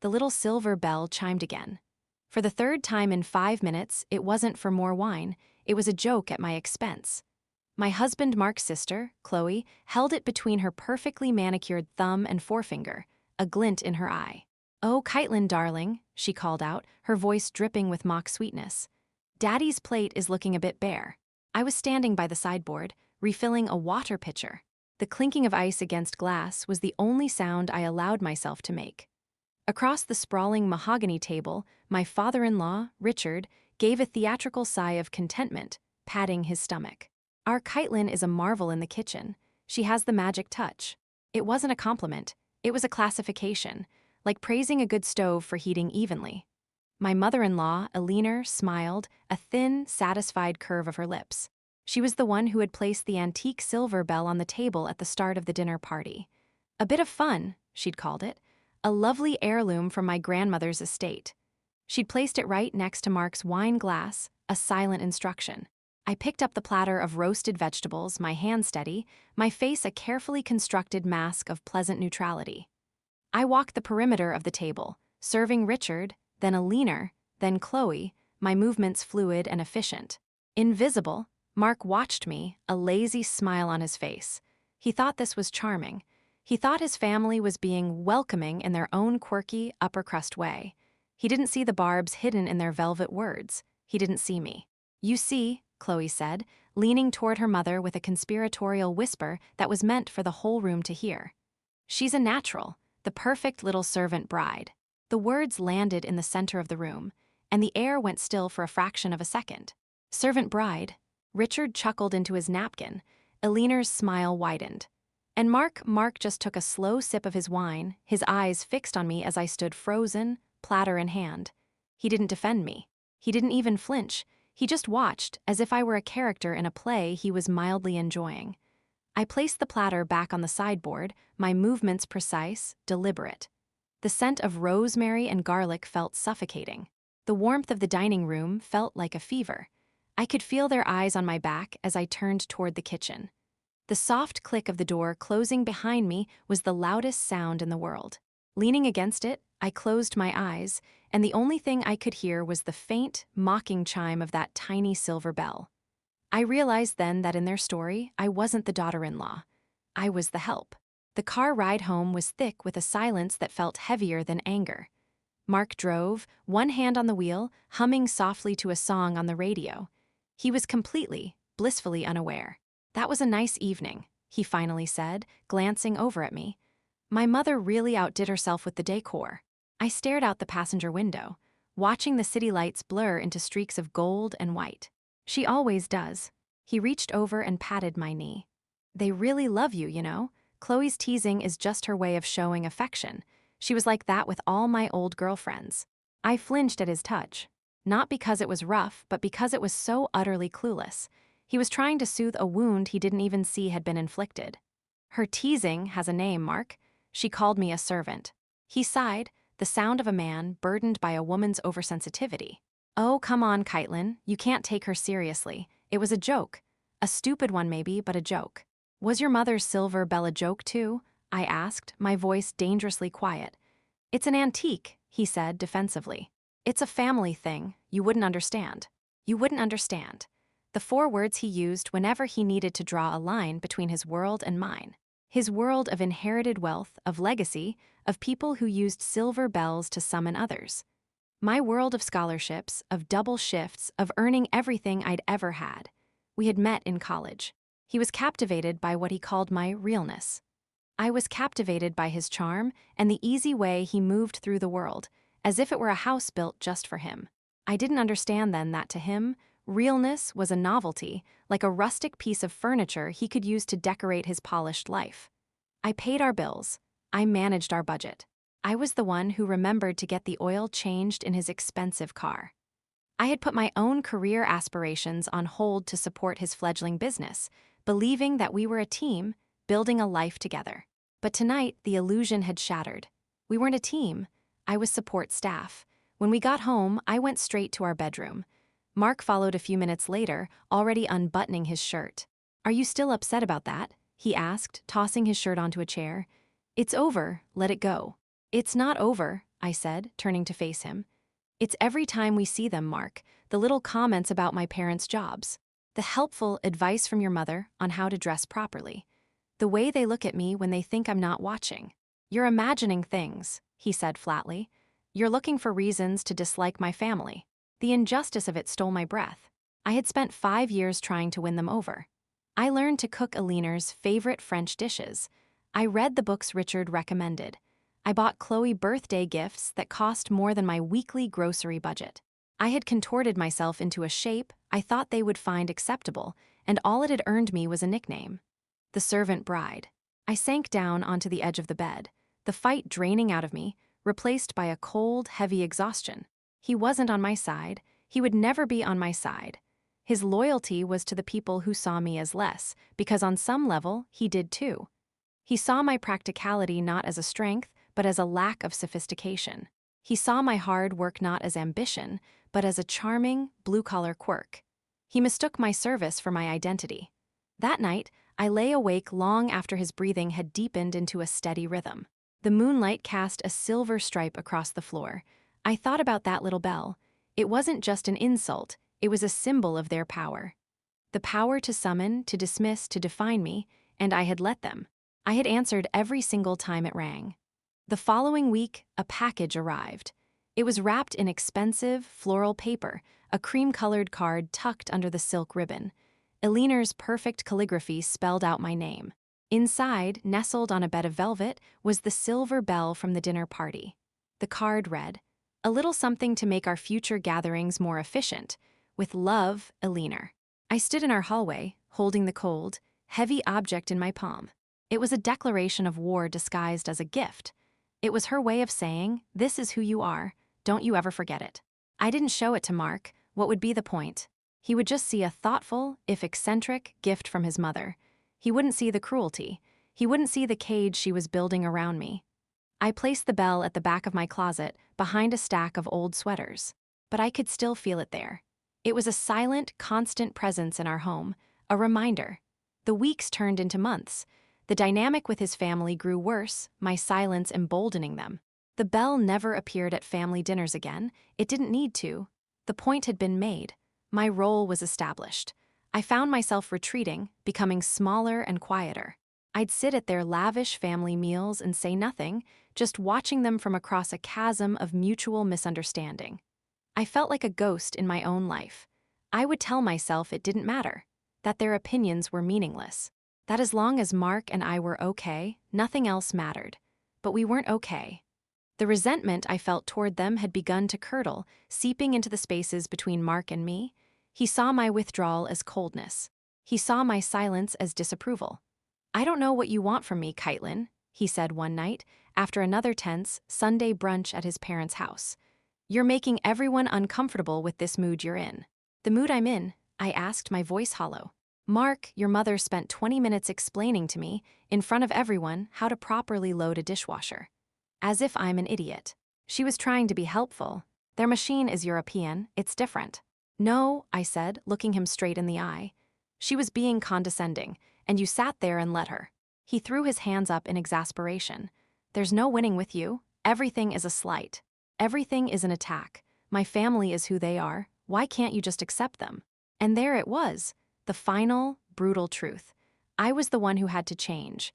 The little silver bell chimed again. For the third time in 5 minutes, it wasn't for more wine, it was a joke at my expense. My husband Mark's sister, Chloe, held it between her perfectly manicured thumb and forefinger, a glint in her eye. "Oh, Caitlin, darling," she called out, her voice dripping with mock sweetness. "Daddy's plate is looking a bit bare." I was standing by the sideboard, refilling a water pitcher. The clinking of ice against glass was the only sound I allowed myself to make. Across the sprawling mahogany table, my father-in-law, Richard, gave a theatrical sigh of contentment, patting his stomach. "Our Caitlin is a marvel in the kitchen. She has the magic touch." It wasn't a compliment, it was a classification, like praising a good stove for heating evenly. My mother-in-law, Eleanor, smiled, a thin, satisfied curve of her lips. She was the one who had placed the antique silver bell on the table at the start of the dinner party. "A bit of fun," she'd called it. A lovely heirloom from my grandmother's estate. She'd placed it right next to Mark's wine glass, a silent instruction. I picked up the platter of roasted vegetables, my hand steady, my face a carefully constructed mask of pleasant neutrality. I walked the perimeter of the table, serving Richard, then Eleanor, then Chloe, my movements fluid and efficient. Invisible, Mark watched me, a lazy smile on his face. He thought this was charming. He thought his family was being welcoming in their own quirky, upper-crust way. He didn't see the barbs hidden in their velvet words. He didn't see me. "You see," Chloe said, leaning toward her mother with a conspiratorial whisper that was meant for the whole room to hear. "She's a natural, the perfect little servant bride." The words landed in the center of the room, and the air went still for a fraction of a second. "Servant bride?" Richard chuckled into his napkin. Eleanor's smile widened. And Mark just took a slow sip of his wine, his eyes fixed on me as I stood frozen, platter in hand. He didn't defend me. He didn't even flinch. He just watched, as if I were a character in a play he was mildly enjoying. I placed the platter back on the sideboard, my movements precise, deliberate. The scent of rosemary and garlic felt suffocating. The warmth of the dining room felt like a fever. I could feel their eyes on my back as I turned toward the kitchen. The soft click of the door closing behind me was the loudest sound in the world. Leaning against it, I closed my eyes, and the only thing I could hear was the faint, mocking chime of that tiny silver bell. I realized then that in their story, I wasn't the daughter-in-law. I was the help. The car ride home was thick with a silence that felt heavier than anger. Mark drove, one hand on the wheel, humming softly to a song on the radio. He was completely, blissfully unaware. "That was a nice evening," he finally said, glancing over at me. My mother really outdid herself with the decor. I stared out the passenger window, watching the city lights blur into streaks of gold and white. "She always does." He reached over and patted my knee. "They really love you, you know. Chloe's teasing is just her way of showing affection. She was like that with all my old girlfriends." I flinched at his touch, not because it was rough, but because it was so utterly clueless. He was trying to soothe a wound he didn't even see had been inflicted. "Her teasing has a name, Mark. She called me a servant." He sighed, the sound of a man burdened by a woman's oversensitivity. "Oh, come on, Caitlin. You can't take her seriously. It was a joke. A stupid one maybe, but a joke." "Was your mother's silver bell a joke too?" I asked, my voice dangerously quiet. "It's an antique," he said defensively. "It's a family thing. You wouldn't understand." You wouldn't understand. The 4 words he used whenever he needed to draw a line between his world and mine. His world of inherited wealth, of legacy, of people who used silver bells to summon others. My world of scholarships, of double shifts, of earning everything I'd ever had. We had met in college. He was captivated by what he called my realness. I was captivated by his charm and the easy way he moved through the world, as if it were a house built just for him. I didn't understand then that to him, realness was a novelty, like a rustic piece of furniture he could use to decorate his polished life. I paid our bills. I managed our budget. I was the one who remembered to get the oil changed in his expensive car. I had put my own career aspirations on hold to support his fledgling business, believing that we were a team, building a life together. But tonight, the illusion had shattered. We weren't a team. I was support staff. When we got home, I went straight to our bedroom. Mark followed a few minutes later, already unbuttoning his shirt. "Are you still upset about that?" he asked, tossing his shirt onto a chair. "It's over, let it go." "It's not over," I said, turning to face him. It's every time we see them, Mark, the little comments about my parents' jobs, the helpful advice from your mother on how to dress properly, the way they look at me when they think I'm not watching. You're imagining things, he said flatly. You're looking for reasons to dislike my family. The injustice of it stole my breath. I had spent 5 years trying to win them over. I learned to cook Aliner's favorite French dishes. I read the books Richard recommended. I bought Chloe birthday gifts that cost more than my weekly grocery budget. I had contorted myself into a shape I thought they would find acceptable, and all it had earned me was a nickname. The servant bride. I sank down onto the edge of the bed, the fight draining out of me, replaced by a cold, heavy exhaustion. He wasn't on my side. He would never be on my side. His loyalty was to the people who saw me as less, because on some level, he did too. He saw my practicality not as a strength, but as a lack of sophistication. He saw my hard work not as ambition, but as a charming, blue-collar quirk. He mistook my service for my identity. That night, I lay awake long after his breathing had deepened into a steady rhythm. The moonlight cast a silver stripe across the floor. I thought about that little bell. It wasn't just an insult, it was a symbol of their power. The power to summon, to dismiss, to define me, and I had let them. I had answered every single time it rang. The following week, a package arrived. It was wrapped in expensive, floral paper, a cream-colored card tucked under the silk ribbon. Aliner's perfect calligraphy spelled out my name. Inside, nestled on a bed of velvet, was the silver bell from the dinner party. The card read, "A little something to make our future gatherings more efficient. With love, Aliner." I stood in our hallway, holding the cold, heavy object in my palm. It was a declaration of war disguised as a gift. It was her way of saying, "This is who you are, don't you ever forget it." I didn't show it to Mark. What would be the point? He would just see a thoughtful, if eccentric, gift from his mother. He wouldn't see the cruelty. He wouldn't see the cage she was building around me. I placed the bell at the back of my closet, behind a stack of old sweaters. But I could still feel it there. It was a silent, constant presence in our home, a reminder. The weeks turned into months. The dynamic with his family grew worse, my silence emboldening them. The bell never appeared at family dinners again. It didn't need to. The point had been made. My role was established. I found myself retreating, becoming smaller and quieter. I'd sit at their lavish family meals and say nothing, just watching them from across a chasm of mutual misunderstanding. I felt like a ghost in my own life. I would tell myself it didn't matter, that their opinions were meaningless, that as long as Mark and I were okay, nothing else mattered. But we weren't okay. The resentment I felt toward them had begun to curdle, seeping into the spaces between Mark and me. He saw my withdrawal as coldness. He saw my silence as disapproval. "I don't know what you want from me, Caitlin," he said one night, after another tense Sunday brunch at his parents' house. "You're making everyone uncomfortable with this mood you're in." "The mood I'm in?" I asked, my voice hollow. "Mark, your mother spent 20 minutes explaining to me, in front of everyone, how to properly load a dishwasher. As if I'm an idiot. She was trying to be helpful. Their machine is European, it's different." "No," I said, looking him straight in the eye. "She was being condescending, and you sat there and let her." He threw his hands up in exasperation. "There's no winning with you. Everything is a slight. Everything is an attack. My family is who they are. Why can't you just accept them?" And there it was, the final, brutal truth. I was the one who had to change.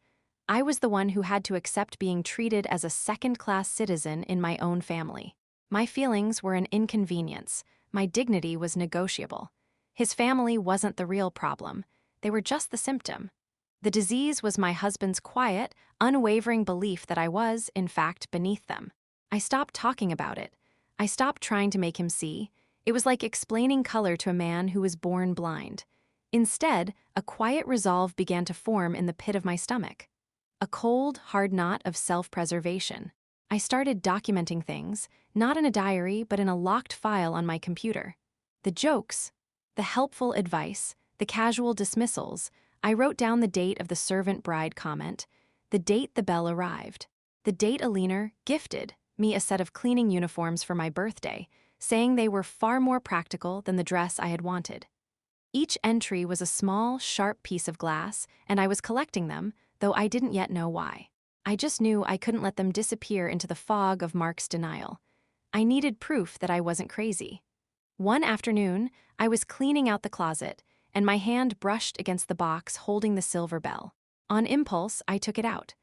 I was the one who had to accept being treated as a second-class citizen in my own family. My feelings were an inconvenience. My dignity was negotiable. His family wasn't the real problem. They were just the symptom. The disease was my husband's quiet, unwavering belief that I was, in fact, beneath them. I stopped talking about it. I stopped trying to make him see. It was like explaining color to a man who was born blind. Instead, a quiet resolve began to form in the pit of my stomach. A cold, hard knot of self-preservation. I started documenting things, not in a diary but in a locked file on my computer. The jokes, the helpful advice, the casual dismissals. I wrote down the date of the servant bride comment, the date the bell arrived, the date Aliner gifted me a set of cleaning uniforms for my birthday, saying they were far more practical than the dress I had wanted. Each entry was a small, sharp piece of glass, and I was collecting them, though I didn't yet know why. I just knew I couldn't let them disappear into the fog of Mark's denial. I needed proof that I wasn't crazy. One afternoon, I was cleaning out the closet, and my hand brushed against the box holding the silver bell. On impulse, I took it out.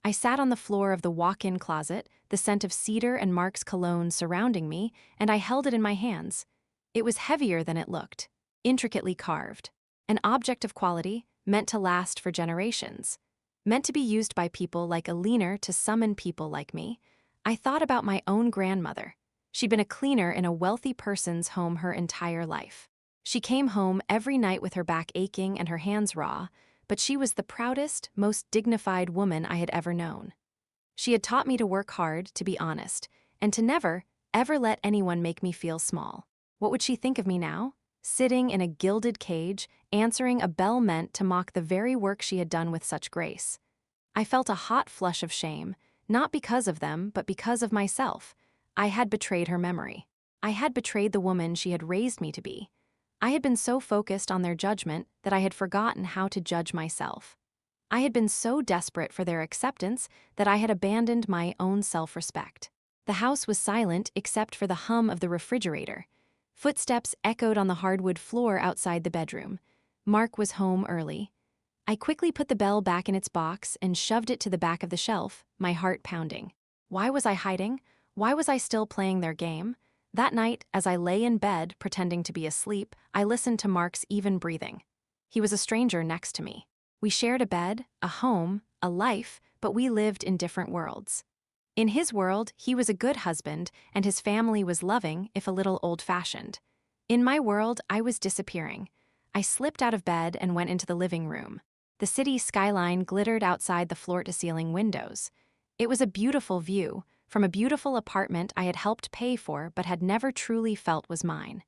I sat on the floor of the walk-in closet, the scent of cedar and Mark's cologne surrounding me, and I held it in my hands. It was heavier than it looked, intricately carved. An object of quality, meant to last for generations. Meant to be used by people like a leaner to summon people like me. I thought about my own grandmother. She'd been a cleaner in a wealthy person's home her entire life. She came home every night with her back aching and her hands raw, but she was the proudest, most dignified woman I had ever known. She had taught me to work hard, to be honest, and to never, ever let anyone make me feel small. What would she think of me now? Sitting in a gilded cage, answering a bell meant to mock the very work she had done with such grace. I felt a hot flush of shame, not because of them, but because of myself. I had betrayed her memory. I had betrayed the woman she had raised me to be. I had been so focused on their judgment that I had forgotten how to judge myself. I had been so desperate for their acceptance that I had abandoned my own self-respect. The house was silent except for the hum of the refrigerator. Footsteps echoed on the hardwood floor outside the bedroom. Mark was home early. I quickly put the bell back in its box and shoved it to the back of the shelf, my heart pounding. Why was I hiding? Why was I still playing their game? That night, as I lay in bed pretending to be asleep, I listened to Mark's even breathing. He was a stranger next to me. We shared a bed, a home, a life, but we lived in different worlds. In his world, he was a good husband, and his family was loving, if a little old-fashioned. In my world, I was disappearing. I slipped out of bed and went into the living room. The city skyline glittered outside the floor-to-ceiling windows. It was a beautiful view, from a beautiful apartment I had helped pay for but had never truly felt was mine.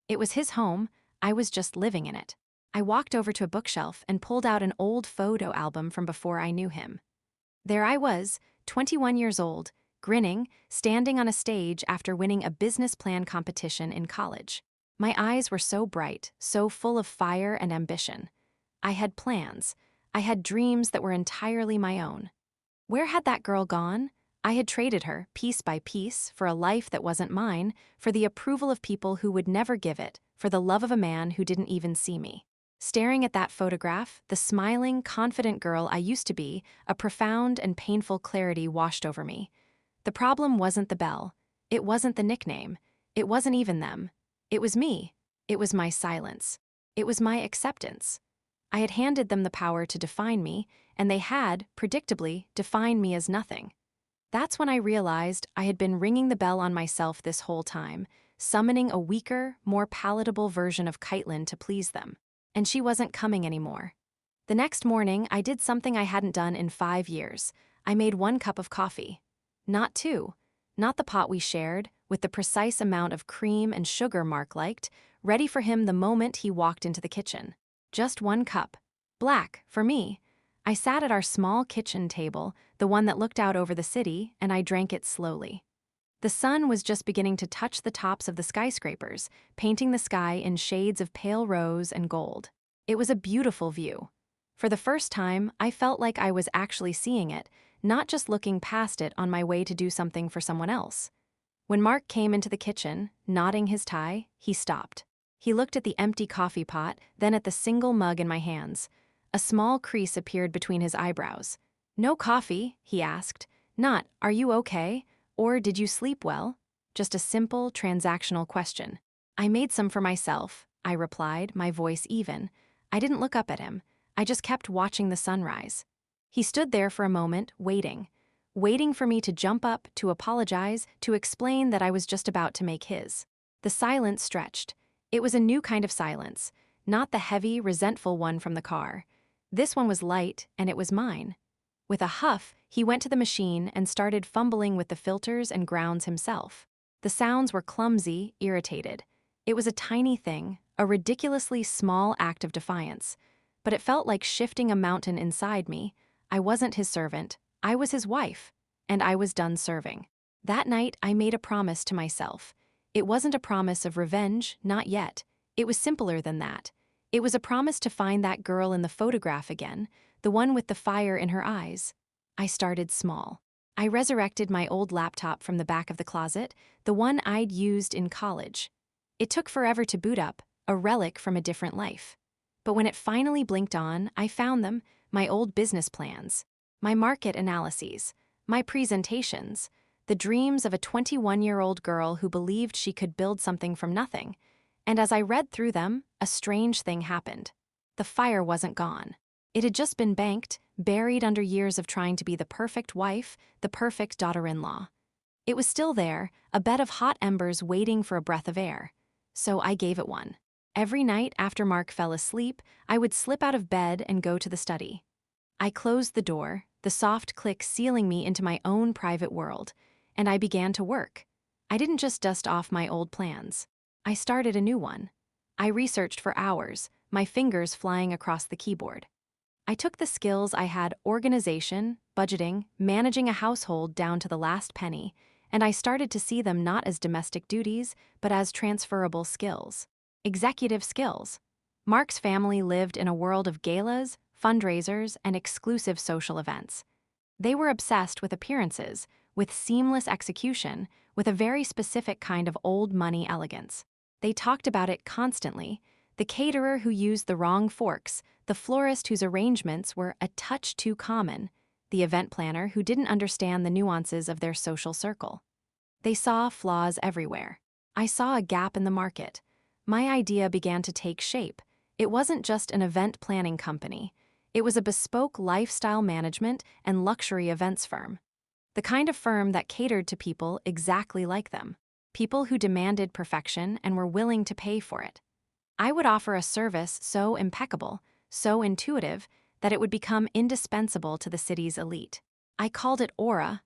It was his home, I was just living in it. I walked over to a bookshelf and pulled out an old photo album from before I knew him. There I was, 21 years old, grinning, standing on a stage after winning a business plan competition in college. My eyes were so bright, so full of fire and ambition. I had plans. I had dreams that were entirely my own. Where had that girl gone? I had traded her, piece by piece, for a life that wasn't mine, for the approval of people who would never give it, for the love of a man who didn't even see me. Staring at that photograph, the smiling, confident girl I used to be, a profound and painful clarity washed over me. The problem wasn't the bell. It wasn't the nickname. It wasn't even them. It was me. It was my silence. It was my acceptance. I had handed them the power to define me, and they had, predictably, defined me as nothing. That's when I realized I had been ringing the bell on myself this whole time, summoning a weaker, more palatable version of Caitlin to please them. And she wasn't coming anymore. The next morning, I did something I hadn't done in 5 years. I made 1 cup of coffee. Not 2. Not the pot we shared, with the precise amount of cream and sugar Mark liked, ready for him the moment he walked into the kitchen. Just 1 cup. Black, for me. I sat at our small kitchen table, the one that looked out over the city, and I drank it slowly. The sun was just beginning to touch the tops of the skyscrapers, painting the sky in shades of pale rose and gold. It was a beautiful view. For the first time, I felt like I was actually seeing it, not just looking past it on my way to do something for someone else. When Mark came into the kitchen, knotting his tie, he stopped. He looked at the empty coffee pot, then at the single mug in my hands. A small crease appeared between his eyebrows. "No coffee?" he asked. Not, "Are you okay?" Or "Did you sleep well?" Just a simple, transactional question. "I made some for myself," I replied, my voice even. I didn't look up at him. I just kept watching the sunrise. He stood there for a moment, waiting for me to jump up, to apologize, to explain that I was just about to make his. The silence stretched. It was a new kind of silence, not the heavy, resentful one from the car. This one was light, and it was mine. With a huff, he went to the machine and started fumbling with the filters and grounds himself. The sounds were clumsy, irritated. It was a tiny thing, a ridiculously small act of defiance. But it felt like shifting a mountain inside me. I wasn't his servant. I was his wife. And I was done serving. That night, I made a promise to myself. It wasn't a promise of revenge, not yet. It was simpler than that. It was a promise to find that girl in the photograph again, the one with the fire in her eyes. I started small. I resurrected my old laptop from the back of the closet, the one I'd used in college. It took forever to boot up, a relic from a different life. But when it finally blinked on, I found them, my old business plans, my market analyses, my presentations, the dreams of a 21-year-old girl who believed she could build something from nothing. And as I read through them, a strange thing happened. The fire wasn't gone. It had just been banked, buried under years of trying to be the perfect wife, the perfect daughter-in-law. It was still there, a bed of hot embers waiting for a breath of air. So I gave it one. Every night after Mark fell asleep, I would slip out of bed and go to the study. I closed the door, the soft click sealing me into my own private world, and I began to work. I didn't just dust off my old plans. I started a new one. I researched for hours, my fingers flying across the keyboard. I took the skills I had: organization, budgeting, managing a household down to the last penny, and I started to see them not as domestic duties, but as transferable skills. Executive skills. Mark's family lived in a world of galas, fundraisers, and exclusive social events. They were obsessed with appearances, with seamless execution, with a very specific kind of old money elegance. They talked about it constantly: the caterer who used the wrong forks, the florist whose arrangements were a touch too common, the event planner who didn't understand the nuances of their social circle. They saw flaws everywhere. I saw a gap in the market. My idea began to take shape. It wasn't just an event planning company. It was a bespoke lifestyle management and luxury events firm. The kind of firm that catered to people exactly like them. People who demanded perfection and were willing to pay for it. I would offer a service so impeccable, so intuitive, that it would become indispensable to the city's elite. I called it Aura.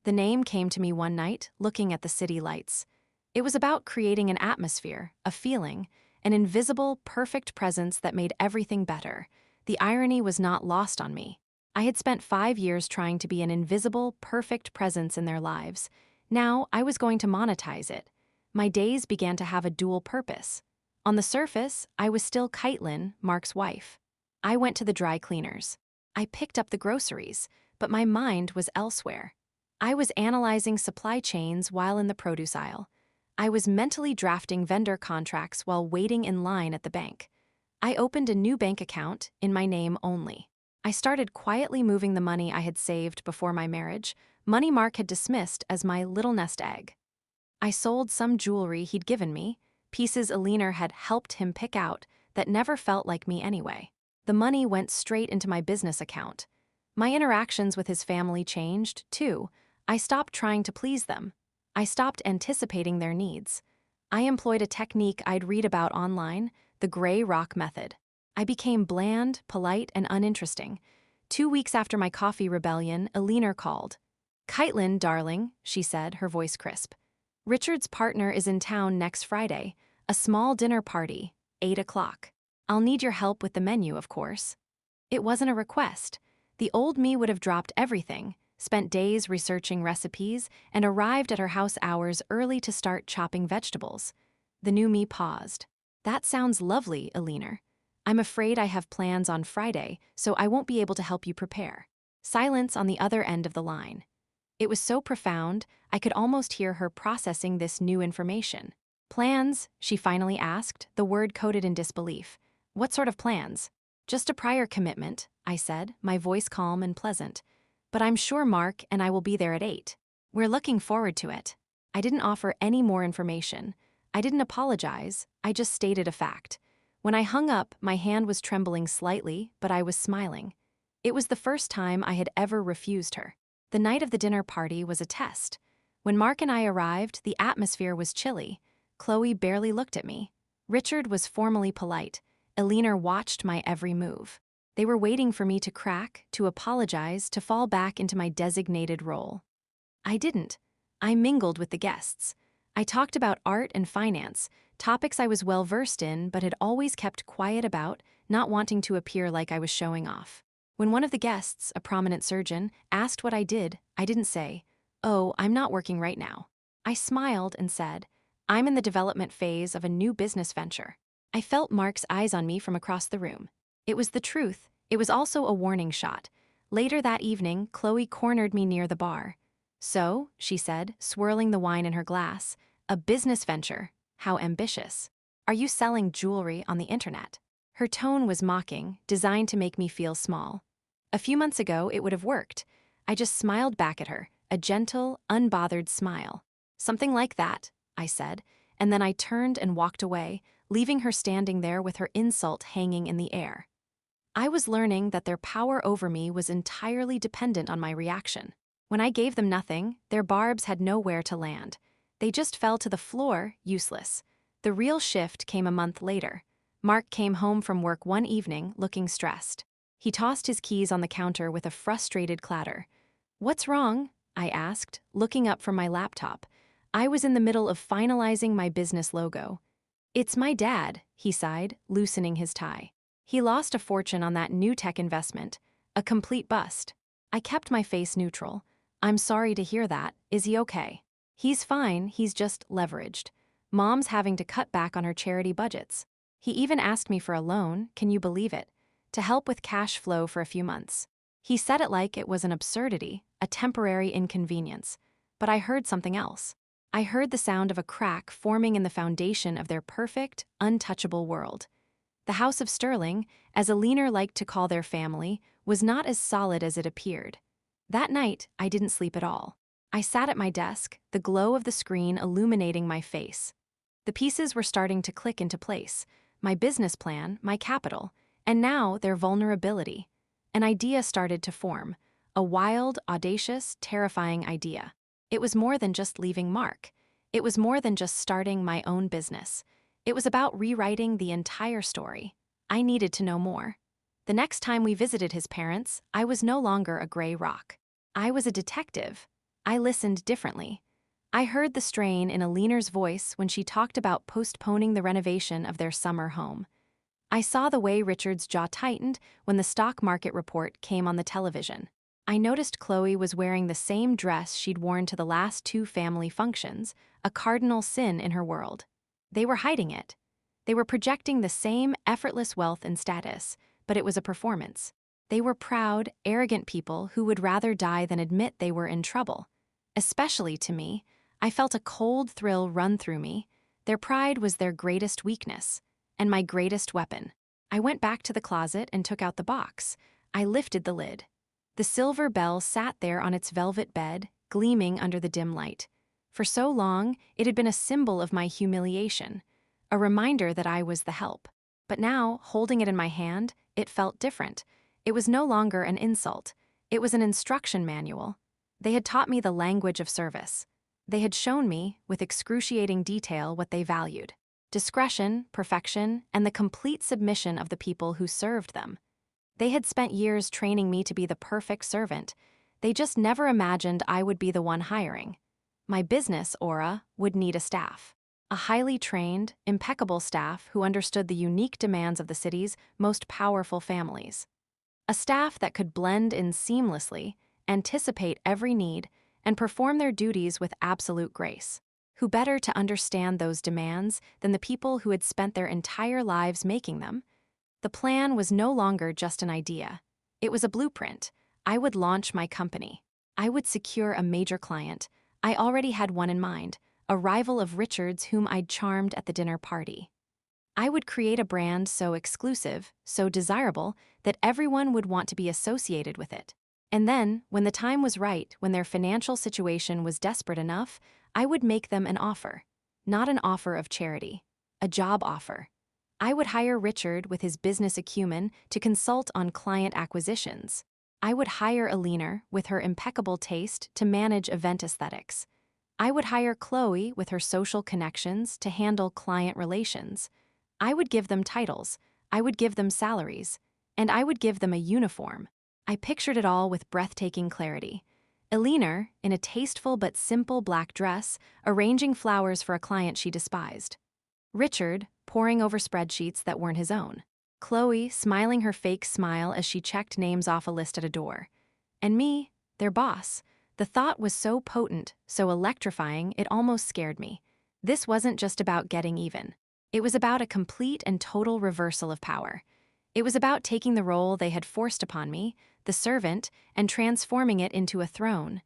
The name came to me one night, looking at the city lights. It was about creating an atmosphere, a feeling, an invisible, perfect presence that made everything better. The irony was not lost on me. I had spent 5 years trying to be an invisible, perfect presence in their lives. Now I was going to monetize it. My days began to have a dual purpose. On the surface, I was still Caitlin, Mark's wife. I went to the dry cleaners. I picked up the groceries, but my mind was elsewhere. I was analyzing supply chains while in the produce aisle. I was mentally drafting vendor contracts while waiting in line at the bank. I opened a new bank account in my name only. I started quietly moving the money I had saved before my marriage, money Mark had dismissed as my little nest egg. I sold some jewelry he'd given me, pieces Alina had helped him pick out that never felt like me anyway. The money went straight into my business account. My interactions with his family changed, too. I stopped trying to please them. I stopped anticipating their needs. I employed a technique I'd read about online, the gray rock method. I became bland, polite, and uninteresting. 2 weeks after my coffee rebellion, Alina called. "Caitlin, darling," she said, her voice crisp. "Richard's partner is in town next Friday. A small dinner party, 8 o'clock. I'll need your help with the menu, of course." It wasn't a request. The old me would have dropped everything, spent days researching recipes, and arrived at her house hours early to start chopping vegetables. The new me paused. "That sounds lovely, Alina. I'm afraid I have plans on Friday, so I won't be able to help you prepare." Silence on the other end of the line. It was so profound, I could almost hear her processing this new information. "Plans?" she finally asked, the word coated in disbelief. "What sort of plans?" "Just a prior commitment," I said, my voice calm and pleasant. "But I'm sure Mark and I will be there at 8. We're looking forward to it." I didn't offer any more information. I didn't apologize, I just stated a fact. When I hung up, my hand was trembling slightly, but I was smiling. It was the first time I had ever refused her. The night of the dinner party was a test. When Mark and I arrived, the atmosphere was chilly. Chloe barely looked at me. Richard was formally polite. Alina watched my every move. They were waiting for me to crack, to apologize, to fall back into my designated role. I didn't. I mingled with the guests. I talked about art and finance, topics I was well versed in but had always kept quiet about, not wanting to appear like I was showing off. When one of the guests, a prominent surgeon, asked what I did, I didn't say, "Oh, I'm not working right now." I smiled and said, "I'm in the development phase of a new business venture." I felt Mark's eyes on me from across the room. It was the truth. It was also a warning shot. Later that evening, Chloe cornered me near the bar. "So," she said, swirling the wine in her glass, "a business venture. How ambitious. Are you selling jewelry on the internet?" Her tone was mocking, designed to make me feel small. A few months ago, it would have worked. I just smiled back at her, a gentle, unbothered smile. "Something like that," I said, and then I turned and walked away, leaving her standing there with her insult hanging in the air. I was learning that their power over me was entirely dependent on my reaction. When I gave them nothing, their barbs had nowhere to land. They just fell to the floor, useless. The real shift came a month later. Mark came home from work one evening, looking stressed. He tossed his keys on the counter with a frustrated clatter. "What's wrong?" I asked, looking up from my laptop. I was in the middle of finalizing my business logo. "It's my dad," he sighed, loosening his tie. "He lost a fortune on that new tech investment. A complete bust." I kept my face neutral. "I'm sorry to hear that. Is he okay?" "He's fine, he's just leveraged. Mom's having to cut back on her charity budgets. He even asked me for a loan, can you believe it, to help with cash flow for a few months. He said it like it was an absurdity, a temporary inconvenience. But I heard something else. I heard the sound of a crack forming in the foundation of their perfect, untouchable world. The House of Sterling, as Alina liked to call their family, was not as solid as it appeared. That night, I didn't sleep at all. I sat at my desk, the glow of the screen illuminating my face. The pieces were starting to click into place. My business plan, my capital, and now their vulnerability. An idea started to form. A wild, audacious, terrifying idea. It was more than just leaving Mark. It was more than just starting my own business. It was about rewriting the entire story. I needed to know more. The next time we visited his parents, I was no longer a gray rock. I was a detective. I listened differently. I heard the strain in Alina's voice when she talked about postponing the renovation of their summer home. I saw the way Richard's jaw tightened when the stock market report came on the television. I noticed Chloe was wearing the same dress she'd worn to the last two family functions, a cardinal sin in her world. They were hiding it. They were projecting the same effortless wealth and status, but it was a performance. They were proud, arrogant people who would rather die than admit they were in trouble. Especially to me, I felt a cold thrill run through me. Their pride was their greatest weakness, and my greatest weapon. I went back to the closet and took out the box. I lifted the lid. The silver bell sat there on its velvet bed, gleaming under the dim light. For so long, it had been a symbol of my humiliation, a reminder that I was the help. But now, holding it in my hand, it felt different. It was no longer an insult. It was an instruction manual. They had taught me the language of service. They had shown me, with excruciating detail, what they valued: discretion, perfection, and the complete submission of the people who served them. They had spent years training me to be the perfect servant. They just never imagined I would be the one hiring. My business, Aura, would need a staff. A highly trained, impeccable staff who understood the unique demands of the city's most powerful families. A staff that could blend in seamlessly, anticipate every need, and perform their duties with absolute grace. Who better to understand those demands than the people who had spent their entire lives making them? The plan was no longer just an idea. It was a blueprint. I would launch my company. I would secure a major client. I already had one in mind, a rival of Richard's whom I'd charmed at the dinner party. I would create a brand so exclusive, so desirable, that everyone would want to be associated with it. And then, when the time was right, when their financial situation was desperate enough, I would make them an offer. Not an offer of charity. A job offer. I would hire Richard with his business acumen to consult on client acquisitions. I would hire Alina with her impeccable taste to manage event aesthetics. I would hire Chloe with her social connections to handle client relations. I would give them titles. I would give them salaries. And I would give them a uniform. I pictured it all with breathtaking clarity. Alina, in a tasteful but simple black dress, arranging flowers for a client she despised. Richard, poring over spreadsheets that weren't his own. Chloe, smiling her fake smile as she checked names off a list at a door. And me, their boss. The thought was so potent, so electrifying, it almost scared me. This wasn't just about getting even. It was about a complete and total reversal of power. It was about taking the role they had forced upon me, the servant, and transforming it into a throne.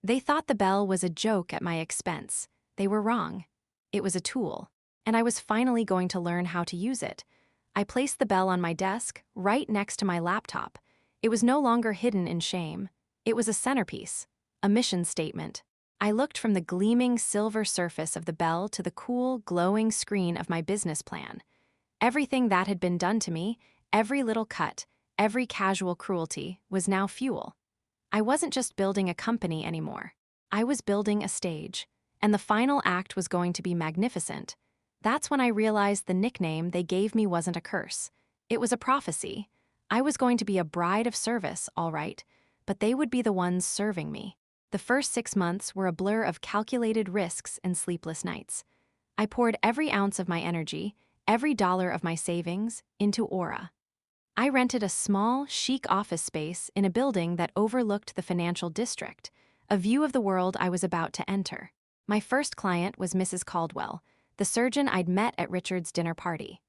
They thought the bell was a joke at my expense. They were wrong. It was a tool, and I was finally going to learn how to use it. I placed the bell on my desk, right next to my laptop. It was no longer hidden in shame. It was a centerpiece, a mission statement. I looked from the gleaming silver surface of the bell to the cool, glowing screen of my business plan. Everything that had been done to me, every little cut, every casual cruelty, was now fuel. I wasn't just building a company anymore. I was building a stage, and the final act was going to be magnificent. That's when I realized the nickname they gave me wasn't a curse. It was a prophecy. I was going to be a bride of service, all right, but they would be the ones serving me. The first 6 months were a blur of calculated risks and sleepless nights. I poured every ounce of my energy, every dollar of my savings, into Aura. I rented a small, chic office space in a building that overlooked the financial district, a view of the world I was about to enter. My first client was Mrs. Caldwell, the surgeon I'd met at Richard's dinner party.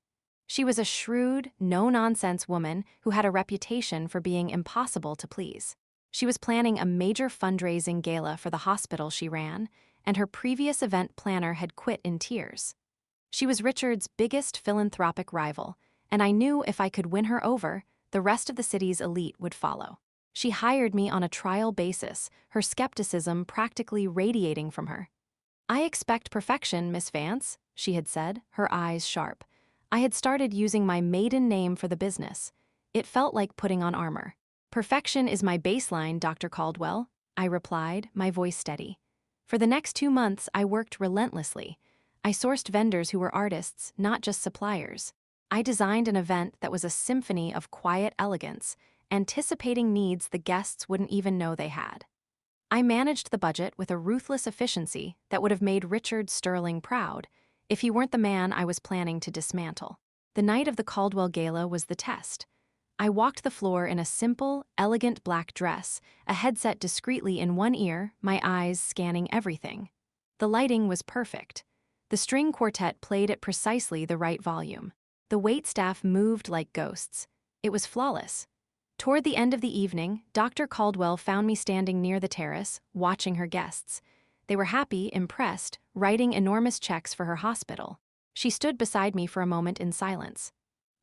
She was a shrewd, no-nonsense woman who had a reputation for being impossible to please. She was planning a major fundraising gala for the hospital she ran, and her previous event planner had quit in tears. She was Richard's biggest philanthropic rival, and I knew if I could win her over, the rest of the city's elite would follow. She hired me on a trial basis, her skepticism practically radiating from her. "I expect perfection, Miss Vance," she had said, her eyes sharp. I had started using my maiden name for the business. It felt like putting on armor. "Perfection is my baseline, Dr. Caldwell," I replied, my voice steady. For the next 2 months, I worked relentlessly. I sourced vendors who were artists, not just suppliers. I designed an event that was a symphony of quiet elegance, anticipating needs the guests wouldn't even know they had. I managed the budget with a ruthless efficiency that would have made Richard Sterling proud if he weren't the man I was planning to dismantle. The night of the Caldwell Gala was the test. I walked the floor in a simple, elegant black dress, a headset discreetly in one ear, my eyes scanning everything. The lighting was perfect. The string quartet played at precisely the right volume. The waitstaff moved like ghosts. It was flawless. Toward the end of the evening, Dr. Caldwell found me standing near the terrace, watching her guests. They were happy, impressed, writing enormous checks for her hospital. She stood beside me for a moment in silence.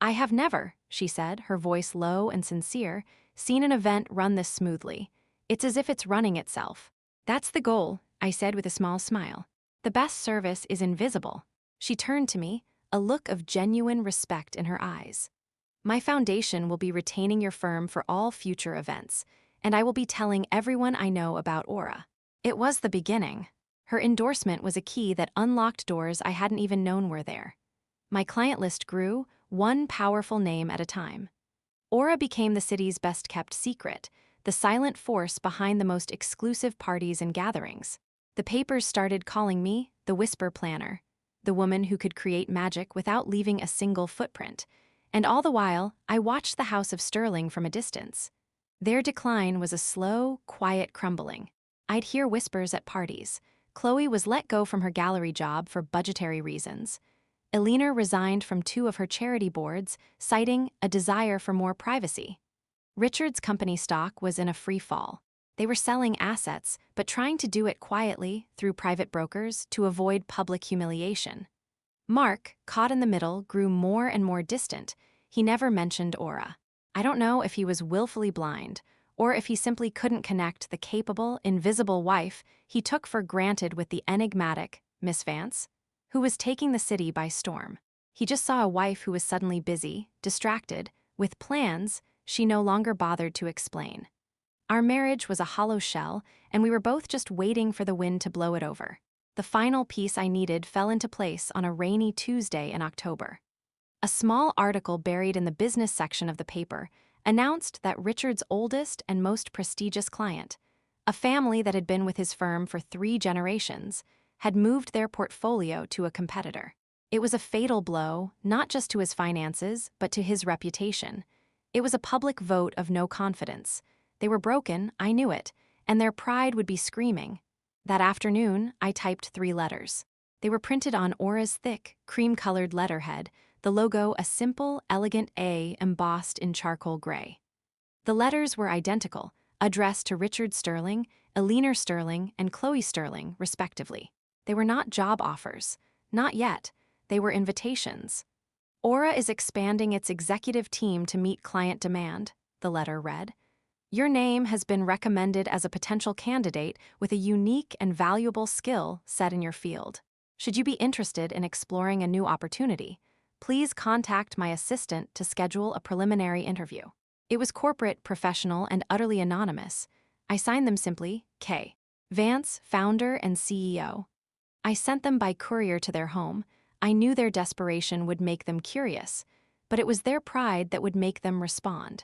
"I have never," she said, her voice low and sincere, "seen an event run this smoothly. It's as if it's running itself." "That's the goal," I said with a small smile. "The best service is invisible." She turned to me, a look of genuine respect in her eyes. "My foundation will be retaining your firm for all future events, and I will be telling everyone I know about Aura." It was the beginning. Her endorsement was a key that unlocked doors I hadn't even known were there. My client list grew, one powerful name at a time. Aura became the city's best-kept secret, the silent force behind the most exclusive parties and gatherings. The papers started calling me the Whisper Planner, the woman who could create magic without leaving a single footprint. And all the while, I watched the House of Sterling from a distance. Their decline was a slow, quiet crumbling. I'd hear whispers at parties. Chloe was let go from her gallery job for budgetary reasons. Elena resigned from 2 of her charity boards, citing a desire for more privacy. Richard's company stock was in a free fall. They were selling assets, but trying to do it quietly, through private brokers, to avoid public humiliation. Mark, caught in the middle, grew more and more distant. He never mentioned Aura. I don't know if he was willfully blind, or if he simply couldn't connect the capable, invisible wife he took for granted with the enigmatic Miss Vance, who was taking the city by storm. He just saw a wife who was suddenly busy, distracted, with plans she no longer bothered to explain. Our marriage was a hollow shell, and we were both just waiting for the wind to blow it over. The final piece I needed fell into place on a rainy Tuesday in October. A small article buried in the business section of the paper announced that Richard's oldest and most prestigious client, a family that had been with his firm for 3 generations, had moved their portfolio to a competitor. It was a fatal blow, not just to his finances, but to his reputation. It was a public vote of no confidence. They were broken, I knew it, and their pride would be screaming. That afternoon, I typed 3 letters. They were printed on Aura's thick, cream-colored letterhead, the logo a simple, elegant A embossed in charcoal gray. The letters were identical, addressed to Richard Sterling, Eleanor Sterling, and Chloe Sterling, respectively. They were not job offers. Not yet. They were invitations. Aura is expanding its executive team to meet client demand, the letter read. Your name has been recommended as a potential candidate with a unique and valuable skill set in your field. Should you be interested in exploring a new opportunity, please contact my assistant to schedule a preliminary interview. It was corporate, professional, and utterly anonymous. I signed them simply, K. Vance, founder and CEO. I sent them by courier to their home. I knew their desperation would make them curious, but it was their pride that would make them respond.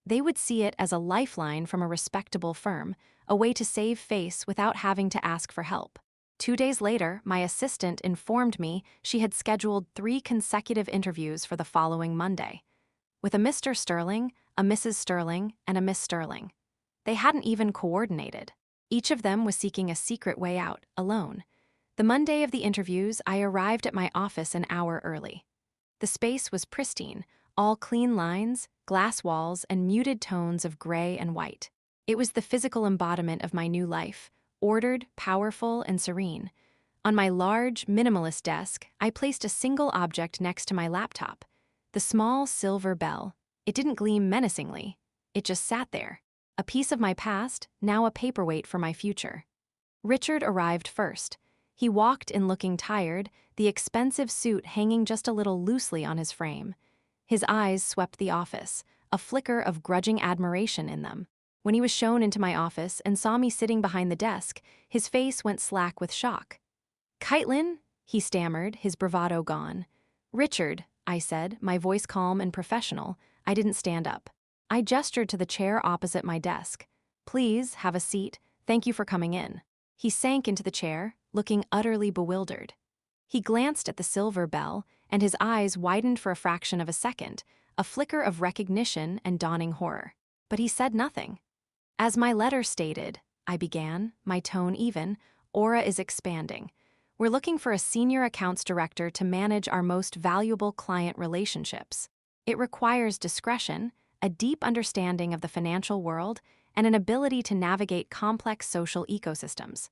They would see it as a lifeline from a respectable firm, a way to save face without having to ask for help. 2 days later, my assistant informed me she had scheduled 3 consecutive interviews for the following Monday, with a Mr. Sterling, a Mrs. Sterling, and a Miss Sterling. They hadn't even coordinated. Each of them was seeking a secret way out, alone. The Monday of the interviews, I arrived at my office an hour early. The space was pristine, all clean lines, glass walls, and muted tones of gray and white. It was the physical embodiment of my new life, ordered, powerful, and serene. On my large, minimalist desk, I placed a single object next to my laptop, the small silver bell. It didn't gleam menacingly. It just sat there, a piece of my past, now a paperweight for my future. Richard arrived first. He walked in looking tired, the expensive suit hanging just a little loosely on his frame. His eyes swept the office, a flicker of grudging admiration in them. When he was shown into my office and saw me sitting behind the desk, his face went slack with shock. "Kaitlyn," he stammered, his bravado gone. "Richard," I said, my voice calm and professional. I didn't stand up. I gestured to the chair opposite my desk. "Please, have a seat. Thank you for coming in." He sank into the chair, looking utterly bewildered. He glanced at the silver bell, and his eyes widened for a fraction of a second, a flicker of recognition and dawning horror. But he said nothing. "As my letter stated," I began, my tone even, "Aura is expanding. We're looking for a senior accounts director to manage our most valuable client relationships. It requires discretion, a deep understanding of the financial world, and an ability to navigate complex social ecosystems.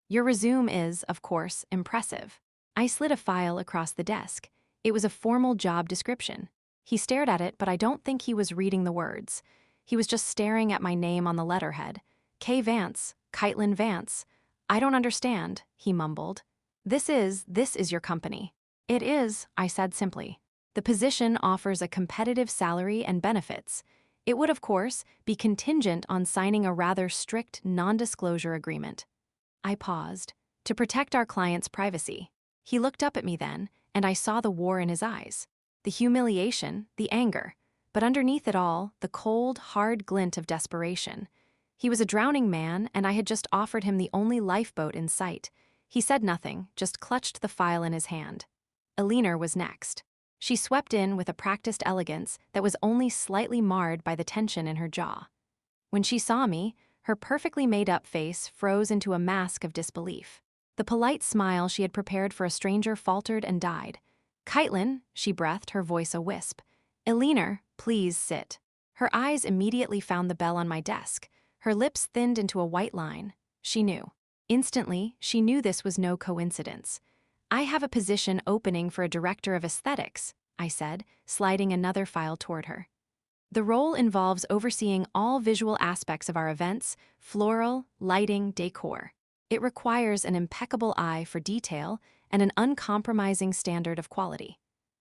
Your resume is, of course, impressive." I slid a file across the desk. It was a formal job description. He stared at it, but I don't think he was reading the words. He was just staring at my name on the letterhead. K. Vance, Kaitlyn Vance. "I don't understand," he mumbled. This is your company." "It is," I said simply. "The position offers a competitive salary and benefits. It would, of course, be contingent on signing a rather strict non-disclosure agreement." I paused. "To protect our client's privacy." He looked up at me then, and I saw the war in his eyes. The humiliation, the anger, but underneath it all, the cold, hard glint of desperation. He was a drowning man, and I had just offered him the only lifeboat in sight. He said nothing, just clutched the file in his hand. Eleanor was next. She swept in with a practiced elegance that was only slightly marred by the tension in her jaw. When she saw me, her perfectly made-up face froze into a mask of disbelief. The polite smile she had prepared for a stranger faltered and died. "Kaitlyn," she breathed, her voice a wisp. "Eleanor, please sit." Her eyes immediately found the bell on my desk. Her lips thinned into a white line. She knew. Instantly, she knew this was no coincidence. "I have a position opening for a director of aesthetics," I said, sliding another file toward her. "The role involves overseeing all visual aspects of our events, floral, lighting, decor. It requires an impeccable eye for detail and an uncompromising standard of quality.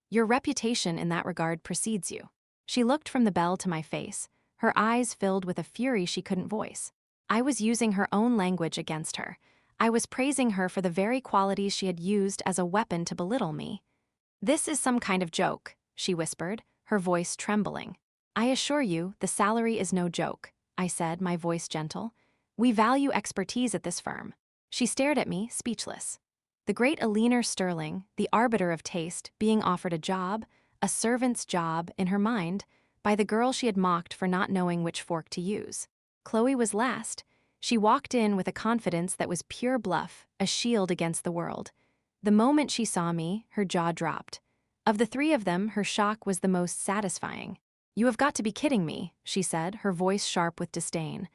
Your reputation in that regard precedes you." She looked from the bell to my face, her eyes filled with a fury she couldn't voice. I was using her own language against her. I was praising her for the very qualities she had used as a weapon to belittle me. "This is some kind of joke," she whispered, her voice trembling. "I assure you, the salary is no joke," I said, my voice gentle. "We value expertise at this firm." She stared at me, speechless. The great Eleanor Sterling, the arbiter of taste, being offered a job, a servant's job, in her mind, by the girl she had mocked for not knowing which fork to use. Chloe was last. She walked in with a confidence that was pure bluff, a shield against the world. The moment she saw me, her jaw dropped. Of the three of them, her shock was the most satisfying. "You have got to be kidding me," she said, her voice sharp with disdain.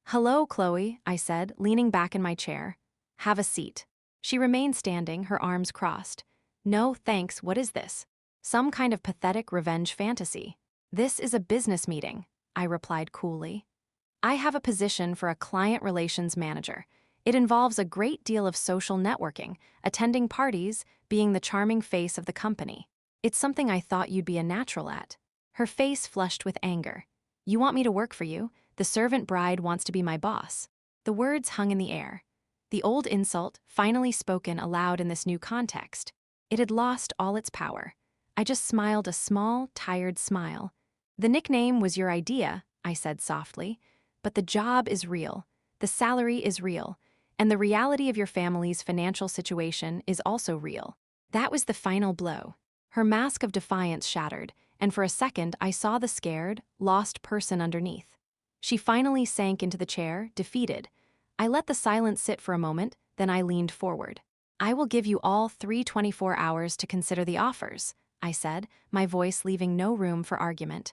"Hello, Chloe," I said, leaning back in my chair. "Have a seat." She remained standing, her arms crossed. "No, thanks, what is this? Some kind of pathetic revenge fantasy." "This is a business meeting," I replied coolly. "I have a position for a client relations manager. It involves a great deal of social networking, attending parties, being the charming face of the company. It's something I thought you'd be a natural at." Her face flushed with anger. "You want me to work for you? The servant bride wants to be my boss." The words hung in the air. The old insult, finally spoken aloud in this new context. It had lost all its power. I just smiled a small, tired smile. "The nickname was your idea," I said softly, "but the job is real, the salary is real, and the reality of your family's financial situation is also real." That was the final blow. Her mask of defiance shattered, and for a second I saw the scared, lost person underneath. She finally sank into the chair, defeated. I let the silence sit for a moment, then I leaned forward. "I will give you all 3 hours to consider the offers," I said, my voice leaving no room for argument.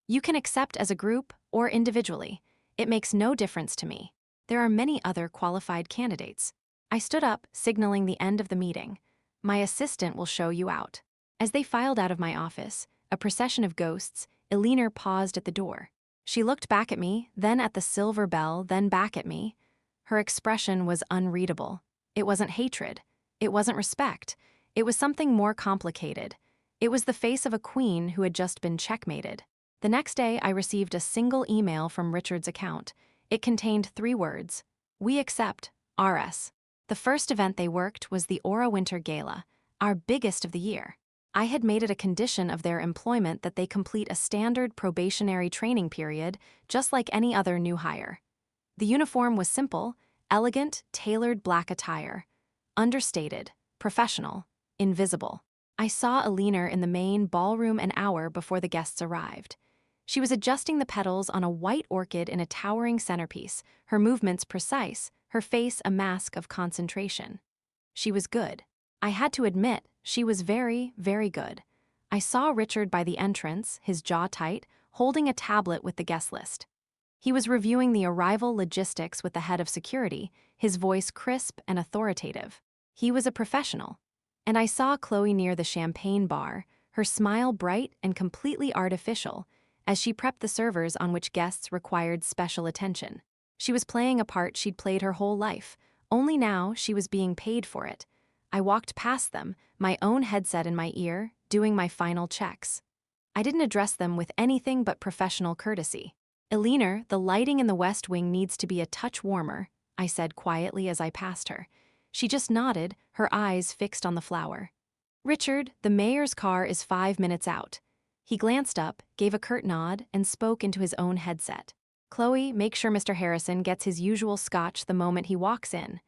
"You can accept as a group or individually. It makes no difference to me. There are many other qualified candidates." I stood up, signaling the end of the meeting. "My assistant will show you out." As they filed out of my office, a procession of ghosts, Eleanor paused at the door. She looked back at me, then at the silver bell, then back at me. Her expression was unreadable. It wasn't hatred. It wasn't respect. It was something more complicated. It was the face of a queen who had just been checkmated. The next day, I received a single email from Richard's account. It contained 3 words: "We accept, RS." The first event they worked was the Aura Winter Gala, our biggest of the year. I had made it a condition of their employment that they complete a standard probationary training period, just like any other new hire. The uniform was simple, elegant, tailored black attire. Understated, professional, invisible. I saw Eleanor in the main ballroom an hour before the guests arrived. She was adjusting the petals on a white orchid in a towering centerpiece, her movements precise, her face a mask of concentration. She was good. I had to admit, she was very, very good. I saw Richard by the entrance, his jaw tight, holding a tablet with the guest list. He was reviewing the arrival logistics with the head of security, his voice crisp and authoritative. He was a professional. And I saw Chloe near the champagne bar, her smile bright and completely artificial, as she prepped the servers on which guests required special attention. She was playing a part she'd played her whole life, only now she was being paid for it. I walked past them, my own headset in my ear, doing my final checks. I didn't address them with anything but professional courtesy. "Eleanor, the lighting in the West Wing needs to be a touch warmer," I said quietly as I passed her. She just nodded, her eyes fixed on the flower. "Richard, the mayor's car is 5 minutes out." He glanced up, gave a curt nod, and spoke into his own headset. "Chloe, make sure Mr. Harrison gets his usual scotch the moment he walks in."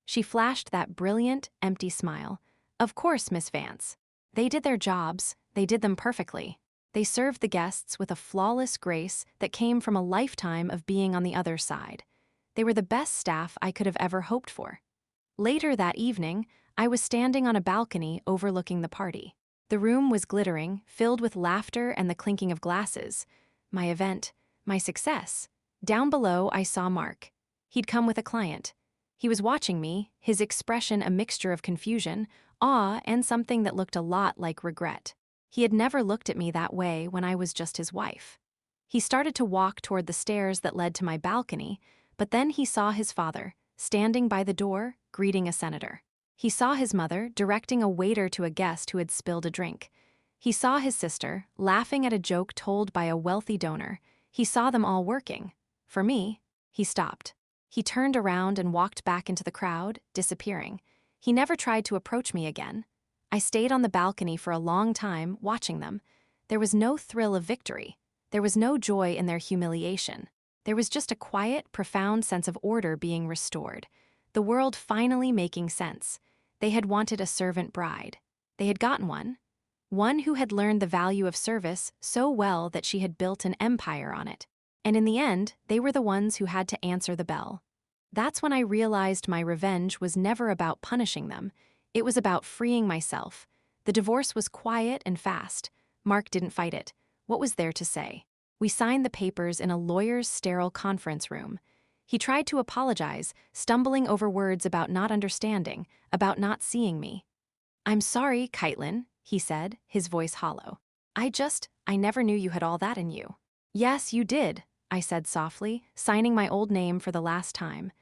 She flashed that brilliant, empty smile. "Of course, Miss Vance." They did their jobs, they did them perfectly. They served the guests with a flawless grace that came from a lifetime of being on the other side. They were the best staff I could have ever hoped for. Later that evening, I was standing on a balcony overlooking the party. The room was glittering, filled with laughter and the clinking of glasses. My event, my success. Down below, I saw Mark. He'd come with a client. He was watching me, his expression a mixture of confusion, awe, and something that looked a lot like regret. He had never looked at me that way when I was just his wife. He started to walk toward the stairs that led to my balcony, but then he saw his father, standing by the door, greeting a senator. He saw his mother, directing a waiter to a guest who had spilled a drink. He saw his sister, laughing at a joke told by a wealthy donor. He saw them all working. For me, he stopped. He turned around and walked back into the crowd, disappearing. He never tried to approach me again. I stayed on the balcony for a long time, watching them. There was no thrill of victory. There was no joy in their humiliation. There was just a quiet, profound sense of order being restored. The world finally making sense. They had wanted a servant bride. They had gotten one. One who had learned the value of service so well that she had built an empire on it. And in the end, they were the ones who had to answer the bell. That's when I realized my revenge was never about punishing them. It was about freeing myself. The divorce was quiet and fast. Mark didn't fight it. What was there to say? We signed the papers in a lawyer's sterile conference room. He tried to apologize, stumbling over words about not understanding, about not seeing me. "I'm sorry, Kaitlyn," he said, his voice hollow. I never knew you had all that in you." "Yes, you did," I said softly, signing my old name for the last time.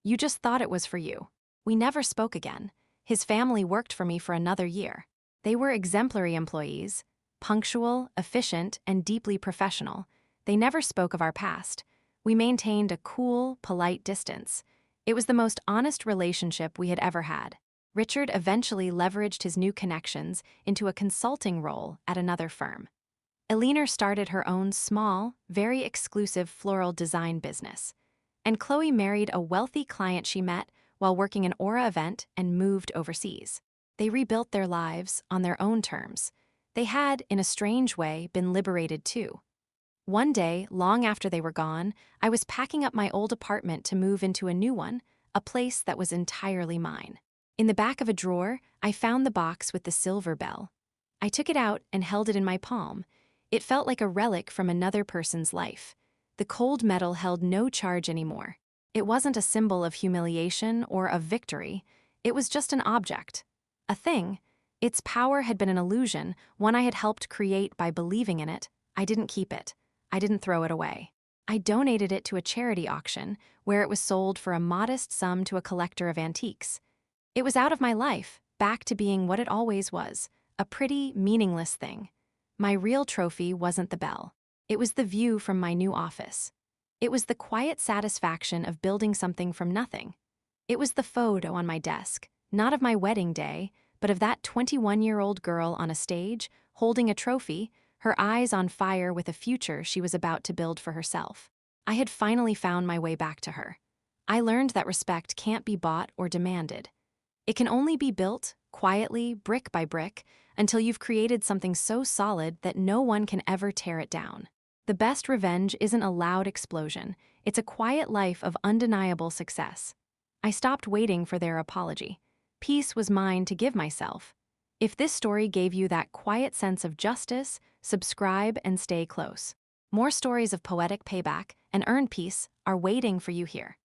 "You just thought it was for you." We never spoke again. His family worked for me for another year. They were exemplary employees, punctual, efficient, and deeply professional. They never spoke of our past. We maintained a cool, polite distance. It was the most honest relationship we had ever had. Richard eventually leveraged his new connections into a consulting role at another firm. Elinor started her own small, very exclusive floral design business. And Chloe married a wealthy client she met while working an Aura event and moved overseas. They rebuilt their lives on their own terms. They had, in a strange way, been liberated too. One day, long after they were gone, I was packing up my old apartment to move into a new one, a place that was entirely mine. In the back of a drawer, I found the box with the silver bell. I took it out and held it in my palm. It felt like a relic from another person's life. The cold metal held no charge anymore. It wasn't a symbol of humiliation or of victory. It was just an object. A thing. Its power had been an illusion, one I had helped create by believing in it. I didn't keep it. I didn't throw it away. I donated it to a charity auction, where it was sold for a modest sum to a collector of antiques. It was out of my life, back to being what it always was, a pretty, meaningless thing. My real trophy wasn't the bell. It was the view from my new office. It was the quiet satisfaction of building something from nothing. It was the photo on my desk, not of my wedding day, but of that 21-year-old girl on a stage, holding a trophy, her eyes on fire with a future she was about to build for herself. I had finally found my way back to her. I learned that respect can't be bought or demanded. It can only be built, quietly, brick by brick, until you've created something so solid that no one can ever tear it down. The best revenge isn't a loud explosion. It's a quiet life of undeniable success. I stopped waiting for their apology. Peace was mine to give myself. If this story gave you that quiet sense of justice, subscribe and stay close. More stories of poetic payback and earned peace are waiting for you here.